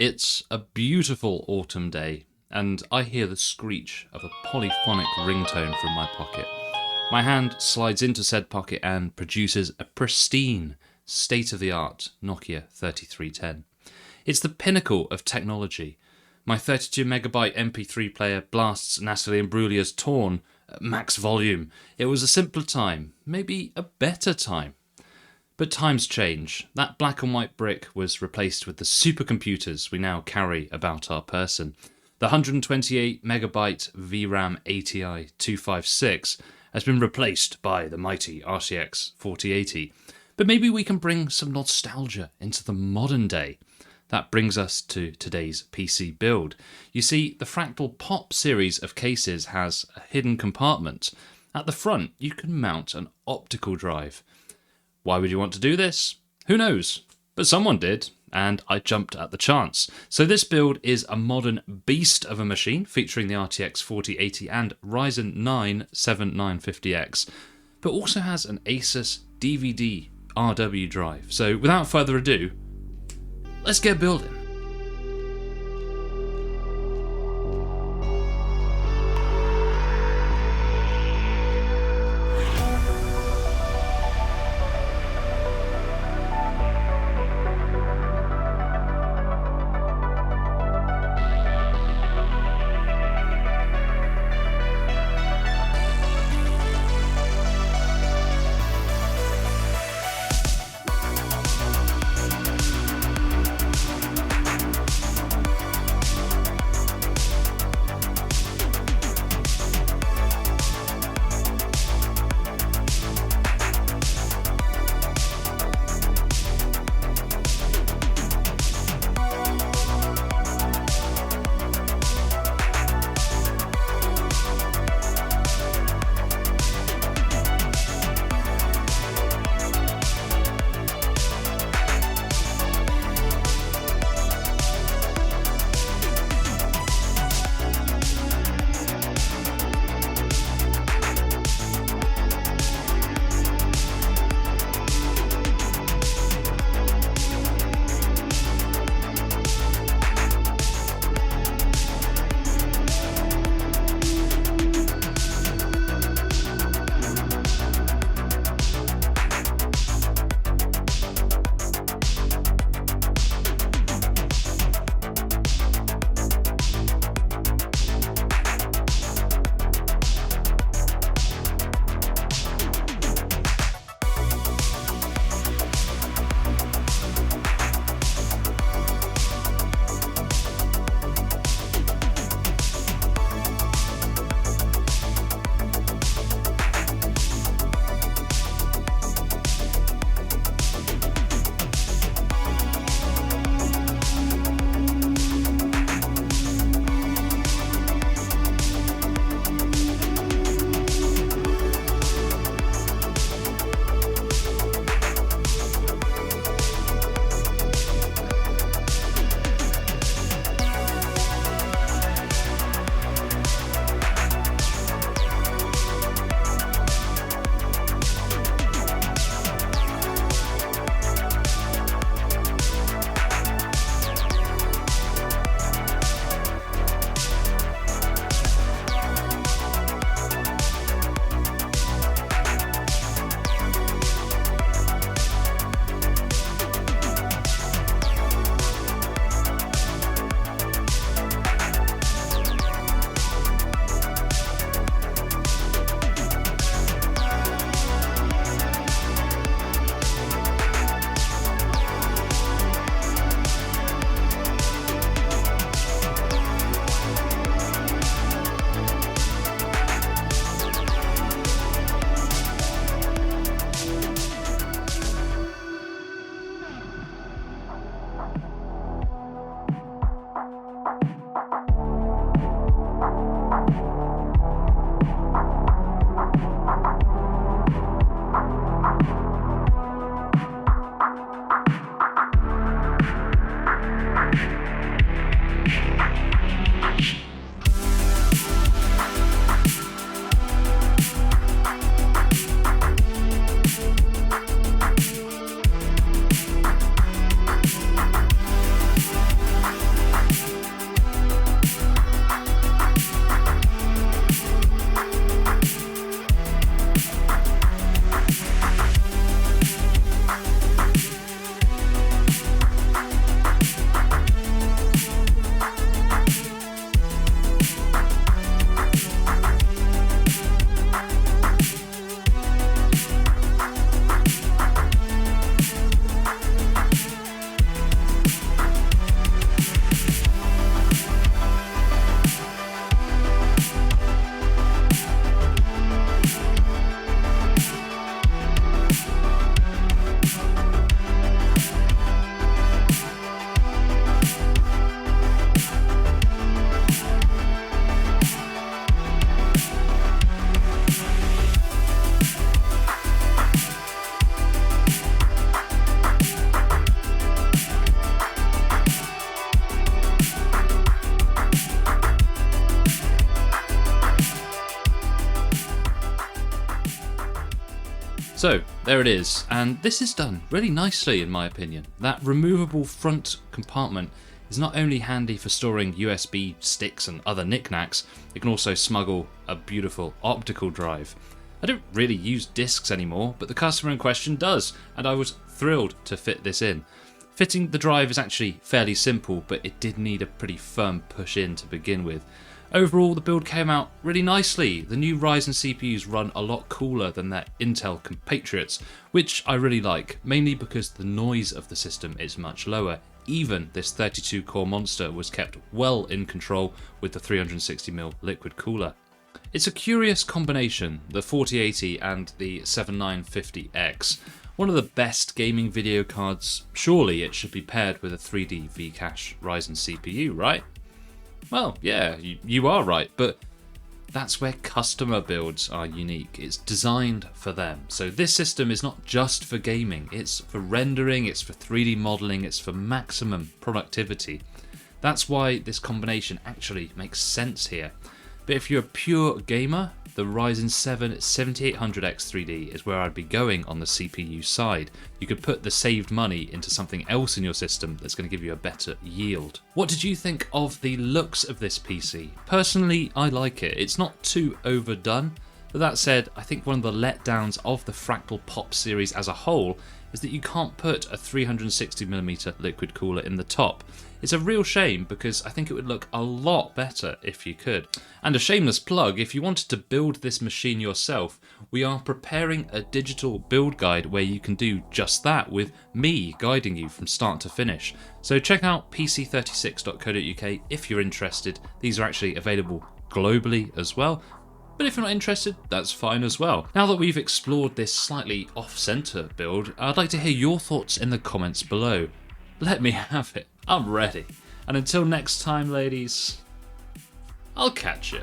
It's a beautiful autumn day, and I hear the screech of a polyphonic ringtone from my pocket. My hand slides into said pocket and produces a pristine, state-of-the-art Nokia 3310. It's the pinnacle of technology. My 32 megabyte MP3 player blasts Natalie Imbruglia's Torn at max volume. It was a simpler time, maybe a better time. But times change. That black and white brick was replaced with the supercomputers we now carry about our person. The 128 megabyte VRAM ATI 256 has been replaced by the mighty RTX 4080. But maybe we can bring some nostalgia into the modern day. That brings us to today's PC build. You see, the Fractal Pop series of cases has a hidden compartment. At the front, you can mount an optical drive. Why would you want to do this? Who knows? But someone did, and I jumped at the chance. So this build is a modern beast of a machine featuring the RTX 4080 and Ryzen 9 7950X, but also has an Asus DVD RW drive. So without further ado, let's get building. So there it is, and this is done really nicely in my opinion. That removable front compartment is not only handy for storing USB sticks and other knickknacks, it can also smuggle a beautiful optical drive. I don't really use discs anymore, but the customer in question does, and I was thrilled to fit this in. Fitting the drive is actually fairly simple, but it did need a pretty firm push in to begin with. Overall, the build came out really nicely. The new Ryzen CPUs run a lot cooler than their Intel compatriots, which I really like, mainly because the noise of the system is much lower. Even this 32-core monster was kept well in control with the 360mm liquid cooler. It's a curious combination, the 4080 and the 7950X. One of the best gaming video cards. Surely it should be paired with a 3D V-Cache Ryzen CPU, right? Well, yeah, you are right, but that's where customer builds are unique. It's designed for them. So this system is not just for gaming, it's for rendering, it's for 3D modeling, it's for maximum productivity. That's why this combination actually makes sense here. But if you're a pure gamer, the Ryzen 7 7800X3D is where I'd be going on the CPU side. You could put the saved money into something else in your system that's going to give you a better yield. What did you think of the looks of this PC? Personally, I like it. It's not too overdone. But that said, I think one of the letdowns of the Fractal Pop series as a whole is that you can't put a 360mm liquid cooler in the top. It's a real shame because I think it would look a lot better if you could. And a shameless plug, if you wanted to build this machine yourself, we are preparing a digital build guide where you can do just that with me guiding you from start to finish. So check out PC36.co.uk if you're interested. These are actually available globally as well. But if you're not interested, that's fine as well. Now that we've explored this slightly off-center build, I'd like to hear your thoughts in the comments below. Let me have it. I'm ready. And until next time, ladies, I'll catch you.